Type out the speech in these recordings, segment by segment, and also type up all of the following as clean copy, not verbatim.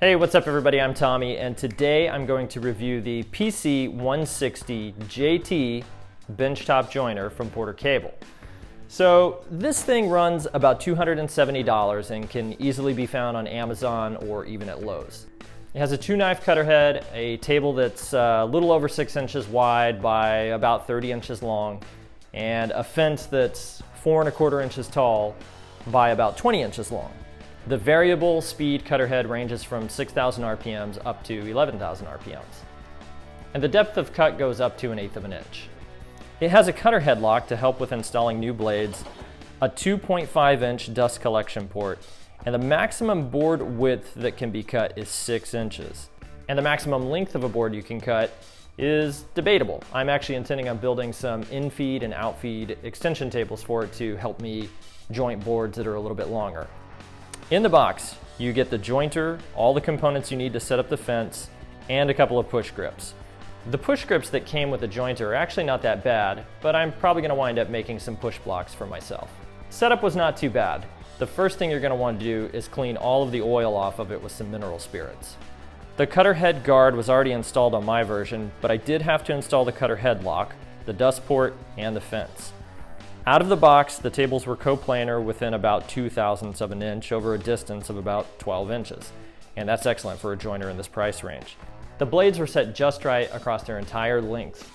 Hey, what's up everybody? I'm Tommy, and today I'm going to review the PC160JT Benchtop Jointer from Porter Cable. So this thing runs about $270 and can easily be found on Amazon or even at Lowe's. It has a 2-knife cutter head, a table that's a little over 6 inches wide by about 30 inches long, and a fence that's 4 1/4 inches tall by about 20 inches long. The variable speed cutter head ranges from 6,000 RPMs up to 11,000 RPMs. And the depth of cut goes up to 1/8 of an inch. It has a cutter head lock to help with installing new blades, a 2.5-inch dust collection port, and the maximum board width that can be cut is 6 inches. And the maximum length of a board you can cut is debatable. I'm actually intending on building some in-feed and out-feed extension tables for it to help me joint boards that are a little bit longer. In the box, you get the jointer, all the components you need to set up the fence, and a couple of push grips. The push grips that came with the jointer are actually not that bad, but I'm probably going to wind up making some push blocks for myself. Setup was not too bad. The first thing you're going to want to do is clean all of the oil off of it with some mineral spirits. The cutter head guard was already installed on my version, but I did have to install the cutter head lock, the dust port, and the fence. Out of the box, the tables were coplanar within about 0.02 of an inch over a distance of about 12 inches. And that's excellent for a jointer in this price range. The blades were set just right across their entire length.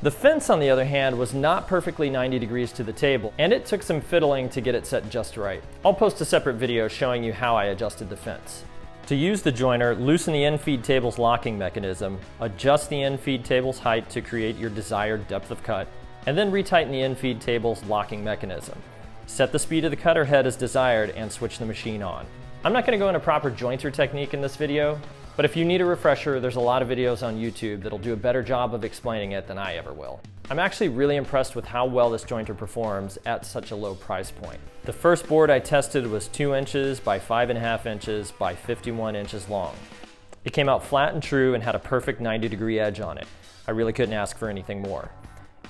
The fence, on the other hand, was not perfectly 90 degrees to the table, and it took some fiddling to get it set just right. I'll post a separate video showing you how I adjusted the fence. To use the jointer, loosen the in-feed table's locking mechanism, adjust the in-feed table's height to create your desired depth of cut, and then retighten the in-feed table's locking mechanism. Set the speed of the cutter head as desired and switch the machine on. I'm not going to go into proper jointer technique in this video, but if you need a refresher, there's a lot of videos on YouTube that'll do a better job of explaining it than I ever will. I'm actually really impressed with how well this jointer performs at such a low price point. The first board I tested was 2 inches by 5.5 inches by 51 inches long. It came out flat and true and had a perfect 90-degree edge on it. I really couldn't ask for anything more.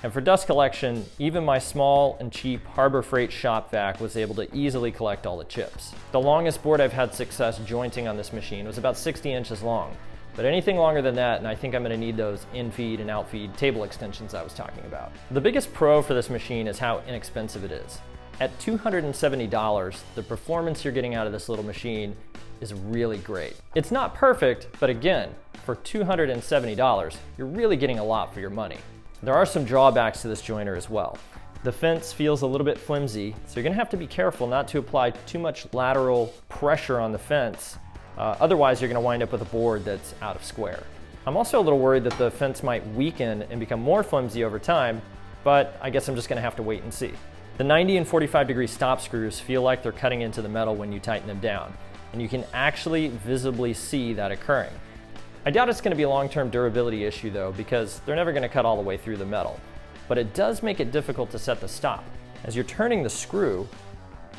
And for dust collection, even my small and cheap Harbor Freight shop vac was able to easily collect all the chips. The longest board I've had success jointing on this machine was about 60 inches long. But anything longer than that, and I think I'm going to need those in-feed and out-feed table extensions I was talking about. The biggest pro for this machine is how inexpensive it is. At $270, the performance you're getting out of this little machine is really great. It's not perfect, but again, for $270, you're really getting a lot for your money. There are some drawbacks to this jointer as well. The fence feels a little bit flimsy, so you're going to have to be careful not to apply too much lateral pressure on the fence. Otherwise, you're going to wind up with a board that's out of square. I'm also a little worried that the fence might weaken and become more flimsy over time, but I guess I'm just going to have to wait and see. The 90 and 45-degree stop screws feel like they're cutting into the metal when you tighten them down, and you can actually visibly see that occurring. I doubt it's going to be a long-term durability issue though, because they're never going to cut all the way through the metal. But it does make it difficult to set the stop. As you're turning the screw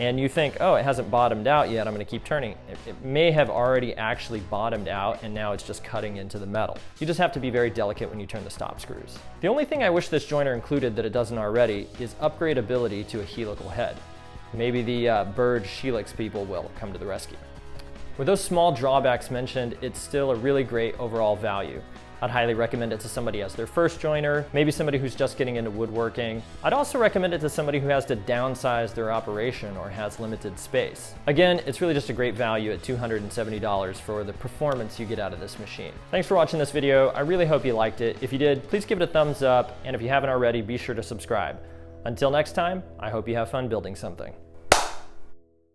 and you think, oh, it hasn't bottomed out yet, I'm going to keep turning. It may have already actually bottomed out and now it's just cutting into the metal. You just have to be very delicate when you turn the stop screws. The only thing I wish this jointer included that it doesn't already is upgradability to a helical head. Maybe the Burge Helix people will come to the rescue. With those small drawbacks mentioned, it's still a really great overall value. I'd highly recommend it to somebody as their first jointer, maybe somebody who's just getting into woodworking. I'd also recommend it to somebody who has to downsize their operation or has limited space. Again, it's really just a great value at $270 for the performance you get out of this machine. Thanks for watching this video. I really hope you liked it. If you did, please give it a thumbs up, and if you haven't already, be sure to subscribe. Until next time, I hope you have fun building something.